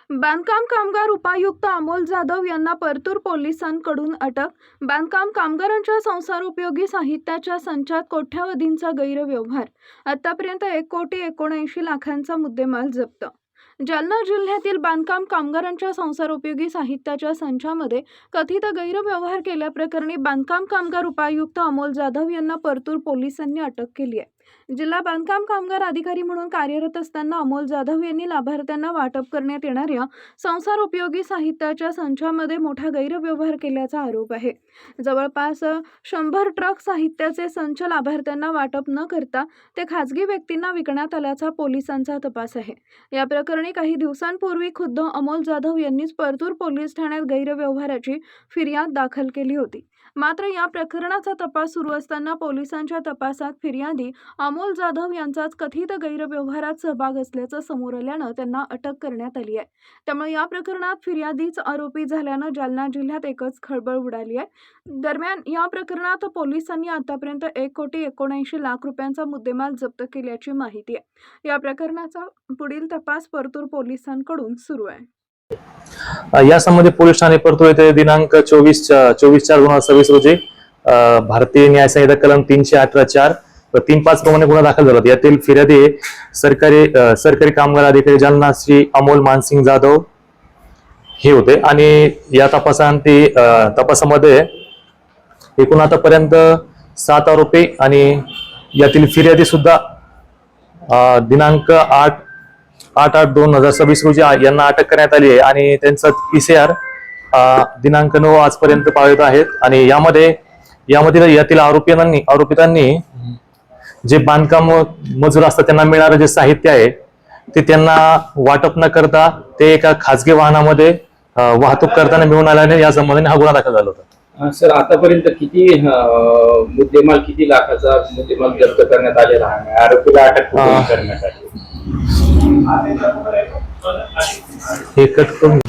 बांधकाम कामगार उपायुक्त अमोल जाधव यांना परतूर पोलिसांकडून अटक. बांधकाम कामगारांच्या संसारोपयोगी साहित्याच्या संचात कोट्यावधींचा गैरव्यवहार. आतापर्यंत 1,79,00,000चा मुद्देमाल जप्त. जालना जिल्ह्यातील बांधकाम कामगारांच्या संसारोपयोगी साहित्याच्या संचामध्ये कथित गैरव्यवहार केल्याप्रकरणी बांधकाम कामगार उपायुक्त अमोल जाधव यांना परतूर पोलिसांनी अटक केली आहे. जिल्हा बांधकाम कामगार अधिकारी म्हणून कार्यरत असताना अमोल जाधव यांनी लाभार्थ्यांना वाटप करण्यात येणाऱ्या संसारोपयोगी साहित्याच्या संचामध्ये मोठा गैरव्यवहार केल्याचा आरोप आहे. जवळपास 100 ट्रक साहित्याचे संच लाभार्थ्यांना वाटप न करता ते खासगी व्यक्तींना विकण्यात आल्याचा पोलिसांचा तपास आहे. या प्रकरणी काही दिवसांपूर्वी खुद्द अमोल जाधव यांनीच परतूर पोलीस ठाण्यात गैरव्यवहाराची फिर्याद दाखल केली होती. मात्र या प्रकरणाचा तपास सुरू असताना पोलिसांच्या तपासात फिर्यादी अमोल जाधव यांचाच कथित गैरव्यवहारात सहभाग असल्याचं समोर आल्यानं त्यांना अटक करण्यात आली आहे. त्यामुळे या प्रकरणात फिर्यादीच आरोपी झाल्यानं जालना जिल्ह्यात एकच खळबळ उडाली आहे. दरम्यान या प्रकरणात पोलिसांनी आतापर्यंत 1,79,00,000 मुद्देमाल जप्त केल्याची माहिती आहे. या प्रकरणाचा पुढील तपास परतूर पोलिसांकडून सुरू आहे. यासंबंधी पोलीस ठाणे परतूर येथे दिनांक 24/4/2026 रोजी भारतीय न्याय संहिता कलम 318(4) व 3(5) प्रमाणे गुन्हा दाखल झाला. यातील फिर्यादी सरकारी कामगार अधिकारी जालना श्री अमोल मानसिंग जाधव हे होते आणि या तपासामध्ये एकूण आतापर्यंत 7 आरोपी आणि यातील फिर्यादी सुद्धा दिनांक 8/8/2026 रोजी यांना अटक करण्यात आली आहे आणि त्यांचा PCR दिनांक 9 आजपर्यंत पाळत आहेत. आणि यातील आरोपितांनी जे बांधकाम मजूर असतात त्यांना मिळणारे जे साहित्य आहे ते त्यांना वाटप न करता ते एका खासगी वाहनामध्ये वाहतूक करताना मिळून आल्याने या संबंधाने हा गुन्हा दाखल झाला होता. सर, आतापर्यंत किती लाखाचा मुद्देमाल जप्त करण्यात आलेला आहे? आरोपीला अटक करण्यात आली. हे कट करून